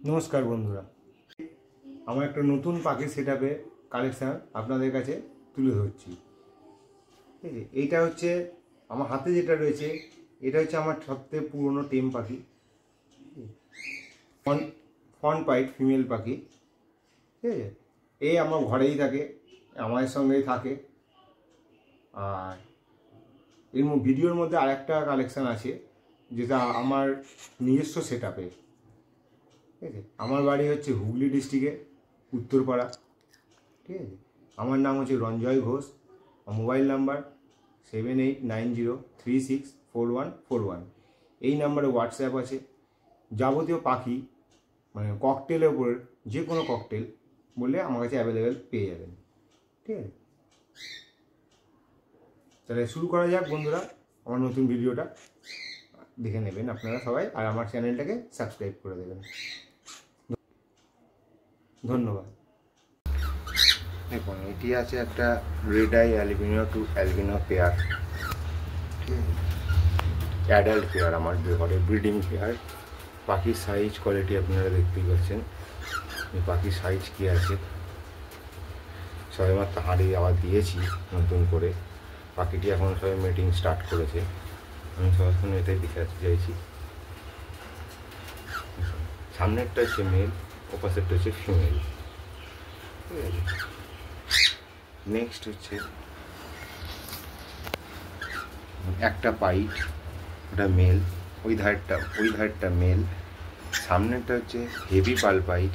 নমস্কার বন্ধুরা, আমার একটা নতুন পাখির সেটআপে কালেকশান আপনাদের কাছে তুলে ধরছি। ঠিক আছে, এইটা হচ্ছে আমার হাতে যেটা রয়েছে, এটা হচ্ছে আমার সবথেকে পুরনো টেম পাখি, ফন পাইট ফিমেল পাখি। ঠিক আছে, এই আমার ঘরেই থাকে, আমাদের সঙ্গেই থাকে। আর এর ভিডিওর মধ্যে আরেকটা কালেকশান আছে যেটা আমার নিজস্ব সেটআপে। ঠিক আছে, আমার বাড়ি হচ্ছে হুগলি ডিস্ট্রিক্টে উত্তরপাড়া। ঠিক আছে, আমার নাম হচ্ছে রঞ্জয় ঘোষ। Mobile number 7890364141। এই নাম্বারে হোয়াটসঅ্যাপ আছে। যাবতীয় পাখি মানে ককটেলের উপর যে কোনো ককটেল বললে আমার কাছে অ্যাভেলেবেল পেয়ে যাবেন। ঠিক আছে, তাহলে শুরু করা যাক বন্ধুরা। আমার নতুন ভিডিওটা দেখে নেবেন আপনারা সবাই, আর আমার চ্যানেলটাকে সাবস্ক্রাইব করে দেবেন। ধন্যবাদ। দেখুন, এটি আছে একটা red eye albino to albino pair. Adult pair, আমার ঘরে ব্রিডিং পেয়ার। পাখির সাইজ কোয়ালিটি আপনারা দেখতেই পাচ্ছেন। এই পাখির সাইজ কী আছে, সবেমাত্র হাঁড়ি আবার দিয়েছি নতুন করে। পাখিটি এখন সবাই মিটিং স্টার্ট করেছে, আমি সবসময় এটাই দেখাতে চাইছি। সামনেরটা হচ্ছে মেল, অপোজিটটা হচ্ছে ফিমেল। ঠিক আছে, নেক্সট হচ্ছে একটা পাইট, ওটা মেল। ওই ধারটা মেল। সামনেরটা হচ্ছে হেভি পাল পাইট,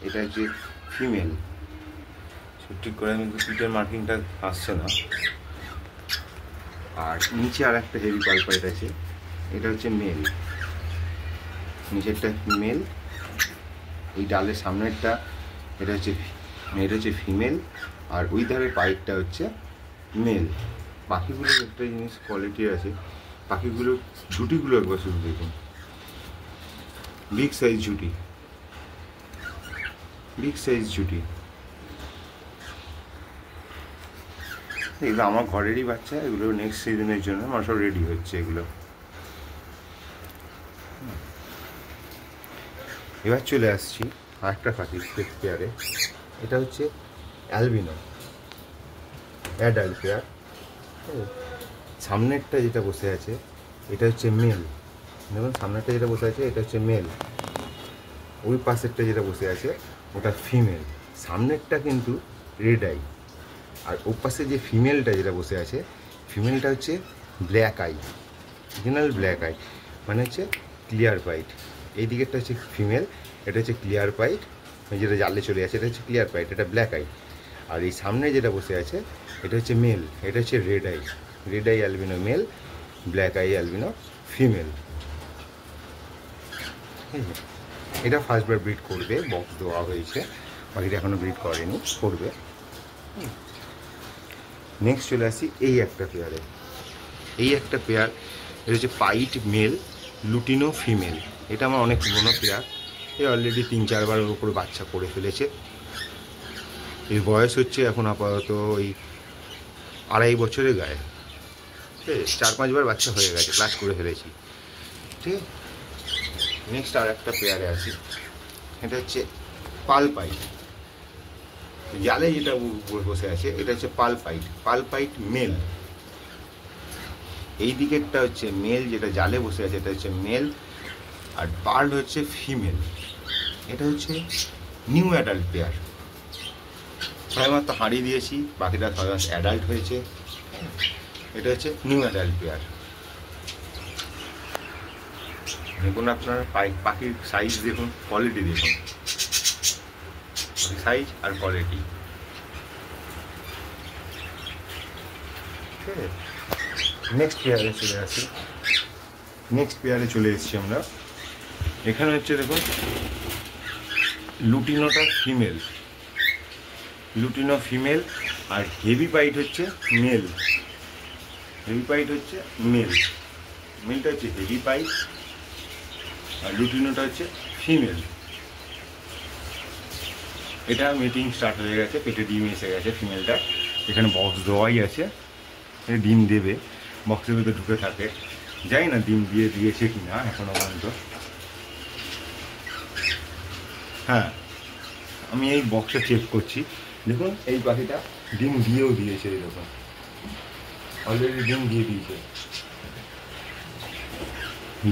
এটা হচ্ছে ফিমেল। ঠিক করে আমি পিঠের মার্কিংটা আসছে না। আর নিচে আর একটা হেভি পাল পাইট আছে, এটা হচ্ছে মেল। নিচেরটা মেল, এই ডালের সামনেরটা এটা হচ্ছে ফিমেল। আর ওই ধারের পাইটটা হচ্ছে মেল। পাখিগুলোর একটা জিনিস কোয়ালিটি আছে, পাখিগুলোর ঝুঁটিগুলো একবার শুধু দেখুন, বিগ সাইজ ঝুঁটি। এগুলো আমার ঘরেরই বাচ্চা, এগুলো নেক্সট সিজনের জন্য আমার সব রেডি হচ্ছে এগুলো। এবার চলে আসছি আরেকটা পাখি পেয়ারে। এটা হচ্ছে অ্যালবিনো অ্যাডাল্ট পেয়ার। সামনেরটা যেটা বসে আছে এটা হচ্ছে মেল। দেখুন, সামনেরটা যেটা বসে আছে এটা হচ্ছে মেল। ওই পাশেরটা যেটা বসে আছে ওটা ফিমেল। সামনেরটা কিন্তু রেড আই, আর ওর পাশে যে ফিমেলটা যেটা বসে আছে, ফিমেলটা হচ্ছে black I, original black eye, মানে হচ্ছে ক্লিয়ার পাইট। এই দিকেরটা হচ্ছে ফিমেল, এটা হচ্ছে ক্লিয়ার পাইট, যেটা জালে চলে আছে এটা হচ্ছে ক্লিয়ার পাইট, এটা ব্ল্যাক আই। আর এই সামনে যেটা বসে আছে এটা হচ্ছে মেল, এটা হচ্ছে red eye albino male, black eye albino female. ঠিক আছে, এটা ফার্স্টবার ব্রিড করবে, বক্স দেওয়া হয়েছে, বাকিটা এখনও ব্রিড করেনি, করবে। নেক্সট চলে আসি এই একটা পেয়ারে। এটা হচ্ছে পাইট মেল, লুটিনো ফিমেল। এটা আমার অনেক পুরোনো পেয়ার, এ অলরেডি 3-4 বার ওর উপরে বাচ্চা করে ফেলেছে। এর বয়স হচ্ছে এখন আপাতত ওই 2.5 বছরের গায়ে। ঠিক আছে, 4-5 বার বাচ্চা হয়ে গেছে, ক্লাস করে ফেলেছি। ঠিক আছে, নেক্সট আর একটা পেয়ারে আসি। এটা হচ্ছে পাল পাইট, জালে যেটা বসে আছে এটা হচ্ছে পাল পাইট মেল। এই দিকেরটা হচ্ছে মেল, যেটা জালে বসে আছে এটা হচ্ছে মেল, আর পার্ল হচ্ছে ফিমেল। এটা হচ্ছে নিউ অ্যাডাল্ট পেয়ার, সবেমাত্র হাঁড়ি দিয়েছি, বাকিটা সবেমাত্র অ্যাডাল্ট হয়েছে। এটা হচ্ছে নিউ অ্যাডাল্ট পেয়ার। দেখুন আপনার পাখির সাইজ দেখুন, কোয়ালিটি দেখুন, সাইজ আর কোয়ালিটি। ঠিক আছে, নেক্সট পেয়ারে চলে এসেছি আমরা। এখানে হচ্ছে দেখুন লুটিনো ফিমেল, আর হেভি পাইট হচ্ছে মেল। মেলটা হচ্ছে হেভি পাইট, আর লুটিনোটা হচ্ছে ফিমেল। এটা মিটিং স্টার্ট হয়ে গেছে, পেটে ডিম এসে গেছে ফিমেলটা। এখানে বক্স দেওয়াই আছে, ডিম দেবে, বক্সের ভিতরে ঢুকে থাকে। জানি না ডিম দিয়েছে কি না এখনো পর্যন্ত। হ্যাঁ, আমি এই বক্সটা চেক করছি। দেখুন এই পাখিটা ডিম দিয়েও দিয়েছে, এই দেখুন অলরেডি ডিম দিয়ে দিয়েছে।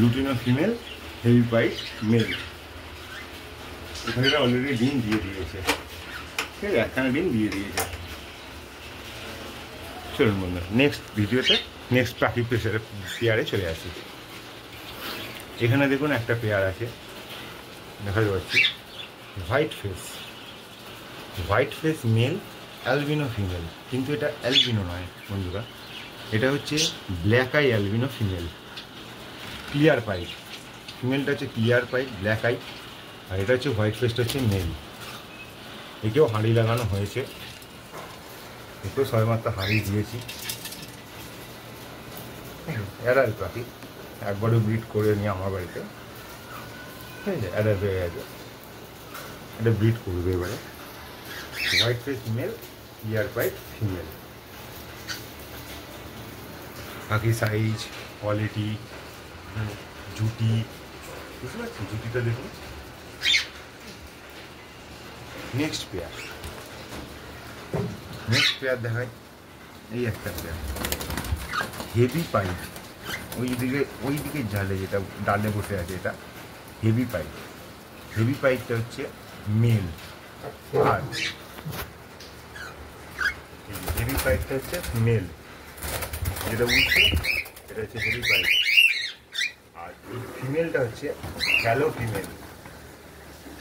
Lutino female, heavy pied male, এখানে অলরেডি ডিম দিয়ে দিয়েছে। ঠিক আছে, একখানে ডিম দিয়ে দিয়েছে। চলুন বন্ধু, নেক্সট ভিডিওতে নেক্সট পাখি পেয়ারে চলে আসি। এখানে দেখুন একটা পেয়ার আছে, দেখা যাচ্ছে white face male, albino female. কিন্তু এটা অ্যালবিনো নয় বন্ধুরা, এটা হচ্ছে black eye albino female. Clear pied, ফিমেলটা হচ্ছে ক্লিয়ার পাইট ব্ল্যাক আই, আর এটা হচ্ছে হোয়াইট ফেসটা হচ্ছে মেল। একেও হাঁড়ি লাগানো হয়েছে, একেও সবেমাত্র হাঁড়ি দিয়েছি। অ্যাডাল্ট পাখি, একবারও ব্রিড করে নিয়ে আমার বাড়িতে, ঠিক আছে, অ্যাডাল্ট হয়ে গেছে। এটা ব্রিড করবে এবারে। White face male, clear pied female. পাখি সাইজ, কোয়ালিটি, জুটি, বুঝতে পারছি, জুটিটা দেখুন। নেক্সট পেয়ার দেখায়, এই একটা পেয়ার হেভি পাইট। ওই দিকে জালে যেটা ডালে বসে আছে, এটা হেভি পাইটটা হচ্ছে মেল, আর হেভি পাইটটা হচ্ছে মেল। যেটা উঠছে এটা হচ্ছে হেভি পাইট, আর এই ফিমেলটা হচ্ছে ফ্যালো ফিমেল।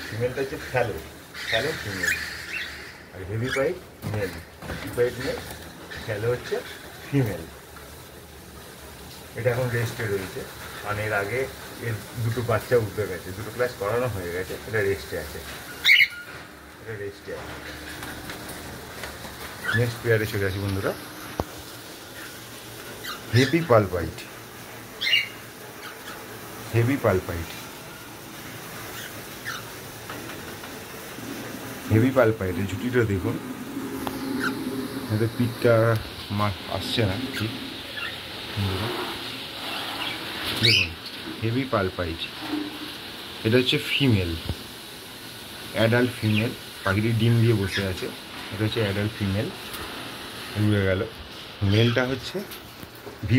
ফিমেলটা হচ্ছে ফ্যালো ফিমেল, আর হেভি পাইট মেল, ফ্যালো হচ্ছে ফিমেল। এটা এখন রেস্টে রয়েছে, কারণ এর আগে এর দুটো বাচ্চা উঠে গেছে, দুটো ক্লাস করানো হয়ে গেছে, এটা রেস্টে আছে। নেক্সট পেয়ারে চলে আসি বন্ধুরা। হেভি পাল পাইট, এই ঝুটিটা দেখুন, এদের পিঠটা আসছে না ঠিক, দেখুন হেভি পাল পাইট। এটা হচ্ছে ফিমেল, অ্যাডাল্ট ফিমেল। পাখিটি ডিম দিয়ে বসে আছে, এটা হচ্ছে অ্যাডাল্ট ফিমেল। উড়ে গেল। মেলটা হচ্ছে ভি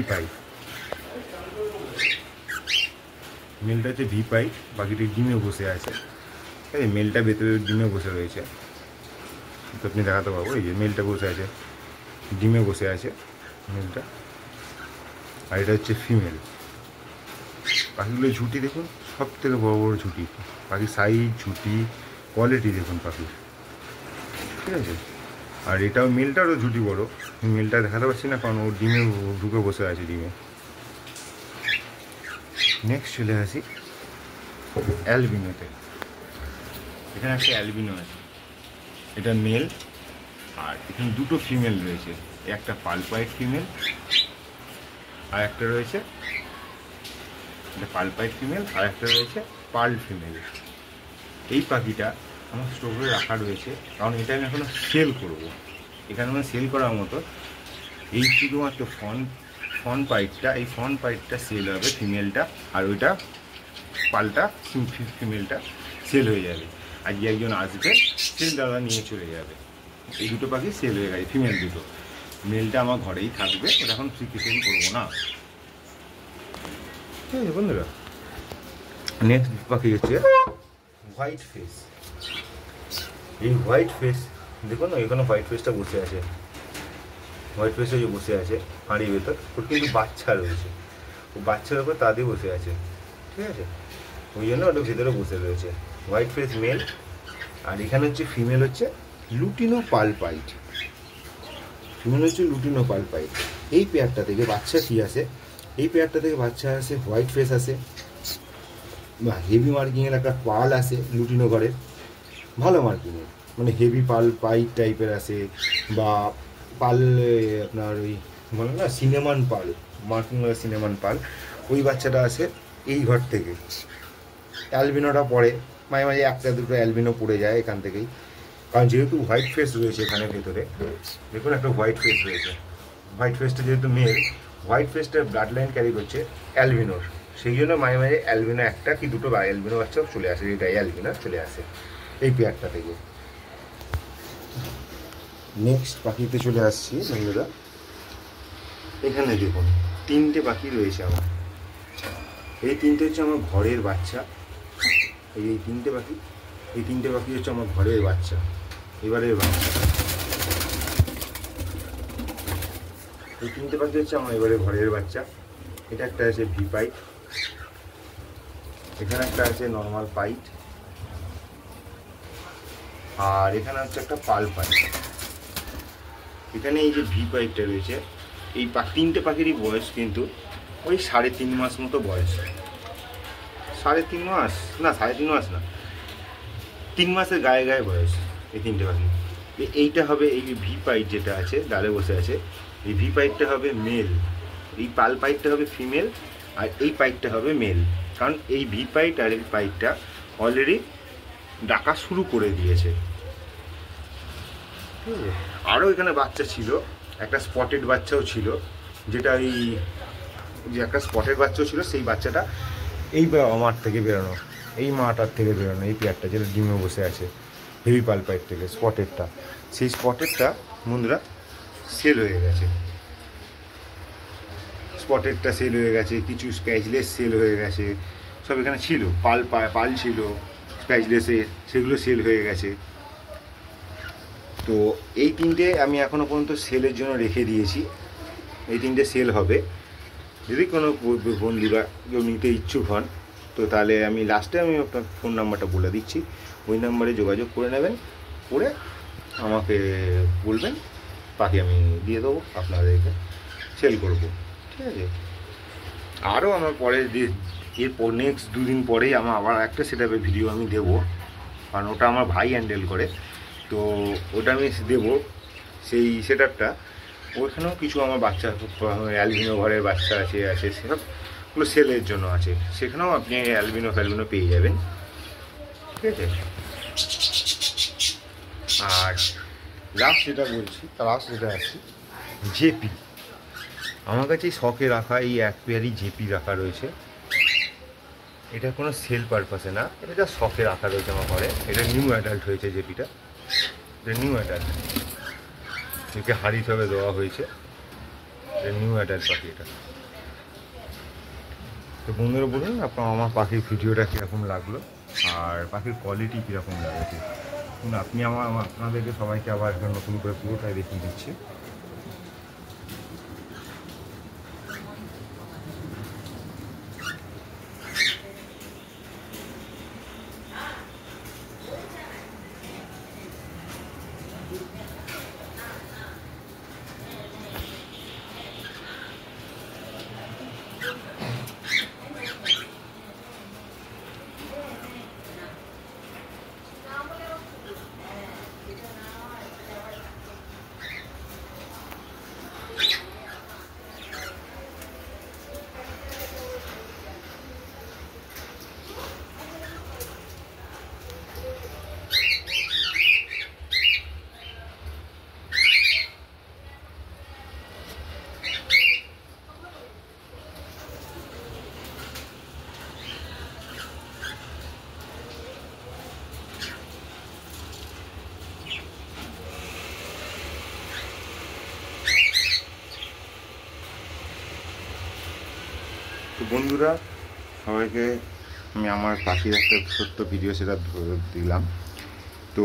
পাইট, পাখিটি ডিমে বসে আছে। এই মেলটা ভেতরে ডিমে বসে রয়েছে, তো আপনি দেখাতে পারবো। এই যে মেলটা বসে আছে, ডিমে বসে আছে মেলটা, আর এটা হচ্ছে ফিমেল। পাখিগুলো ঝুটি দেখুন, সব থেকে বড় বড় ঝুটি। পাখির সাইজ, ঝুটি, কোয়ালিটি দেখুন পাখির, ঠিক আছে। আর এটাও মেলটারও ঝুটি বড়, মেলটা দেখাতে পারছি না কারণ ও ডিমে ঢুকে বসে আছে ডিমে। নেক্সট চলে আসি অ্যালবিনোতে। এখানে একটা অ্যালবিনো আছে, এটা মেল, আর এখানে দুটো ফিমেল রয়েছে। একটা পাল পাইট ফিমেল, আর একটা রয়েছে পাল পাইট ফিমেল, আর একটা রয়েছে পার্ল ফিমেল। এই পাখিটা আমার স্টোরে রাখা রয়েছে, কারণ এটা আমি এখনো সেল করবো। এখানে আমার সেল করার মতো এই শুধুমাত্র ফন পাইটটা, এই ফন পাইটটা সেল হবে ফিমেলটা, আর ওইটা পালটা ফিমেলটা সেল হয়ে যাবে। আজকে একজন আসবে, সেল দাদা নিয়ে চলে যাবে। এই দুটো পাখি সেল হয়ে গেছে, ফিমেল দুটো। মেলটা আমার ঘরেই থাকবে, ওটা এখন সেল করবো না, ঠিক আছে বন্ধুরা। নেক্সট পাখি হচ্ছে হোয়াইট ফেস। এই হোয়াইট ফেস দেখুন, এখানে হোয়াইট ফেসটা বসে আছে, হোয়াইট ফেসটা যে বসে আছে হাঁড়ির ভেতর, ওর কিন্তু বাচ্চা রয়েছে, ও বাচ্চার ওপর তা দিয়ে বসে আছে, ঠিক আছে। ওই জন্য ওটা ভেতরে বসে রয়েছে। হোয়াইট ফেস মেল, আর এখানে হচ্ছে ফিমেল হচ্ছে লুটিনো পাল পাইট। এই পেয়ারটা থেকে বাচ্চা কি আসে, এই পেয়ারটা থেকে বাচ্চা আসে হোয়াইট ফেস আসে, বা হেভি মার্কিংয়ের একটা পাল আসে লুটিনো ঘরের, ভালো মার্কিংয়ের, মানে হেভি পাল পাইট টাইপের আসে, বা পাল আপনার ওই বলে না সিনেমান পাল, মার্কিং সিনেমান পাল, ওই বাচ্চাটা আসে এই ঘর থেকে। অ্যালবিনোটা পড়ে মাঝে মাঝে, একটা দুটো অ্যালবিনো পড়ে যায় এখান থেকেই, কারণ যেহেতু হোয়াইট ফেস রয়েছে এখানে ভেতরে, দেখুন একটা হোয়াইট ফেস রয়েছে। হোয়াইট ফেসটা যেহেতু মেল, হোয়াইট ফেসটার ব্লাড লাইন ক্যারি করছে অ্যালবিনোর, সেই জন্য মাঝে মাঝে অ্যালবিনো একটা কি দুটো বা অ্যালবিনো বাচ্চাও চলে আসে, এটাই অ্যালবিনো চলে আসে। এই পেয়ারটা থেকে। নেক্সট পাখিতে চলে আসছি বন্ধুরা। এখানে দেখুন 3টে পাখি রয়েছে আমার। এই 3টে হচ্ছে আমার ঘরের বাচ্চা। এই 3টে পাখি, এই 3টে পাখি হচ্ছে আমার ঘরের বাচ্চা, এবারের বাচ্চা। এই 3টে পাখি হচ্ছে আমার এবারে ঘরের বাচ্চা। এটা একটা আছে ভি পাইট, এখানে একটা আছে নর্মাল পাইট, আর এখানে হচ্ছে একটা পাল পাইট। এখানে এই যে ভি পাইটটা রয়েছে, এই 3টে পাখিরই বয়স কিন্তু ওই 3.5 মাস মতো বয়স। 3.5 মাস না, 3.5 মাস না, 3 মাসের গায়ে গায়ে বয়স এই 3টে পাখি। এইটা হবে, এই ভি পাইট যেটা আছে ডালে বসে আছে, এই ভি পাইটটা হবে মেল, এই পাল পাইটটা হবে ফিমেল, আর এই পাইটটা হবে মেল। কারণ এই ভি পাইট আর এই পাইটটা অলরেডি ডাকা শুরু করে দিয়েছে, ঠিক আছে। আরও এখানে বাচ্চা ছিল, একটা স্পটেড বাচ্চাও ছিল, যেটা এই যে একটা স্পটেড বাচ্চাও ছিল, সেই বাচ্চাটা এই আমার থেকে বেরোনো, এই মাটার থেকে বেরোনো, এই পেয়ারটা যেটা ডিমে বসে আছে হেভি পাল পাইট থেকে স্পটেডটা, সেই স্পটেডটা বন্ধুরা সেল হয়ে গেছে। স্পটেডটা সেল হয়ে গেছে, কিছু স্প্যাচলেস সেল হয়ে গেছে, সব এখানে ছিল, পাল ছিল স্প্যাচলেসে, সেগুলো সেল হয়ে গেছে। তো এই 3টে আমি এখনও পর্যন্ত সেলের জন্য রেখে দিয়েছি, এই 3টে সেল হবে। যদি কোনো বন্ধুরা কেউ নিতে ইচ্ছুক হন, তো তাহলে আমি লাস্টে আপনার ফোন নাম্বারটা বলে দিচ্ছি, ওই নাম্বারে যোগাযোগ করে নেবেন, করে আমাকে বলবেন, পাখি আমি দিয়ে দেবো, আপনাদেরকে সেল করব, ঠিক আছে। আরও আমার পরে এরপর নেক্সট 2 দিন পরেই আমার আবার একটা সেটআপের ভিডিও আমি দেবো, কারণ ওটা আমার ভাই হ্যান্ডেল করে, তো ওটা আমি দেবো সেই সেটআপটা। ওইখানেও কিছু আমার বাচ্চা অ্যালবিনো ঘরের বাচ্চা আছে সেসবগুলো সেলের জন্য আছে, সেখানেও আপনি অ্যালবিনো পেয়ে যাবেন, ঠিক আছে। আর লাস্ট যেটা বলছি, লাস্ট যেটা আছে জেপি, আমার কাছে শখে রাখা এই এক পেয়ারই জেপি রাখা রয়েছে। এটা কোনো সেল পারপাসে না, এটা শখে রাখা রয়েছে আমার ঘরে। এটা নিউ অ্যাডাল্ট হয়েছে জেপিটা, এটা নিউ অ্যাডাল্ট, একে হাড়ি হিসাবে দেওয়া হয়েছে, এটা নিউ অ্যাডাল্ট পাখি এটা। তো বন্ধুরা বলুন আপনার আমার পাখির ভিডিওটা কীরকম লাগলো, আর পাখির কোয়ালিটি কীরকম লাগছে। আপনি আপনাদেরকে সবাইকে আবার নতুন করে পুরোটাই দেখিয়ে দিচ্ছি। তো বন্ধুরা সবাইকে আমি আমার পাখির একটা ছোট্ট ভিডিও সেটা দিলাম। তো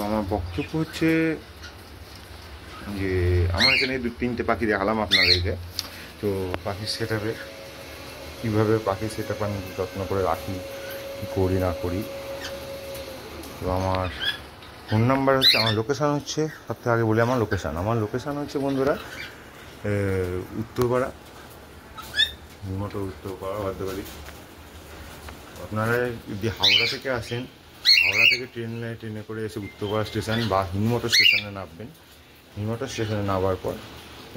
আমার বক্তব্য হচ্ছে যে আমার এখানে 2-3টে পাখি দেখালাম আপনাদেরকে। তো পাখির সেটআপে কীভাবে পাখির সেটআপ আমি যত্ন করে রাখি, কী করি না করি। তো আমার ফোন নাম্বার হচ্ছে, আমার লোকেশান হচ্ছে, সবথেকে আগে বলি আমার লোকেশান হচ্ছে বন্ধুরা উত্তরপাড়া, হিমটো উত্তরপাড়া বাদ্যবাড়ি। আপনারা যদি হাওড়া থেকে আসেন, হাওড়া থেকে ট্রেনে করে এসে উত্তরপাড়া স্টেশন বা হিমটো স্টেশনে নামবেন। হিমটো স্টেশনে নামার পর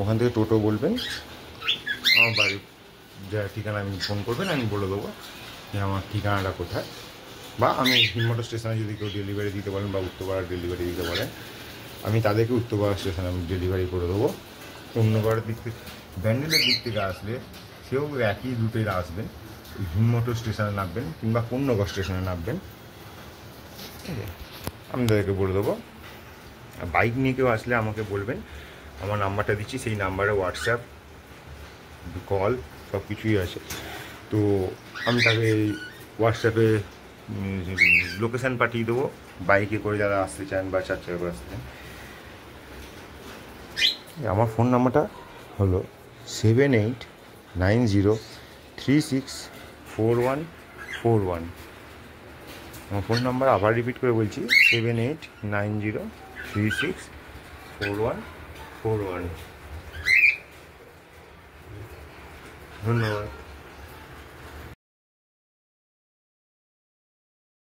ওখান থেকে টোটো বলবেন, আমার বাড়ির যা ঠিকানা আমি ফোন করবেন, আমি বলে দেবো যে আমার ঠিকানাটা কোথায়। বা আমি হিমটো স্টেশনে যদি কেউ ডেলিভারি দিতে বলেন বা উত্তরপাড়ার ডেলিভারি দিতে বলেন, আমি তাদেরকে উত্তরপাড়া স্টেশনে আমি ডেলিভারি করে দেবো। অন্যপাড়ার দিক থেকে, ব্যান্ডেলের দিক থেকে আসলে সেও একই রুটের আসবেন, হিমমোটর স্টেশনে নামবেন কিংবা কোন্নগর স্টেশনে নামবেন, ঠিক আছে, আমি তাদেরকে বলে দেবো। বাইক নিয়ে কেউ আসলে আমাকে বলবেন, আমার নাম্বারটা দিচ্ছি, সেই নাম্বারে হোয়াটসঅ্যাপ, কল সব কিছুই আছে। তো আমি তাকে হোয়াটসঅ্যাপে লোকেশান পাঠিয়ে দেবো, বাইকে করে যারা আসতে চান বা 4 চাকা করে আসতে চান। আমার ফোন নাম্বারটা হলো 7890364141। আমার ফোন নাম্বার আবার রিপিট করে বলছি, 7890364141। ধন্যবাদ।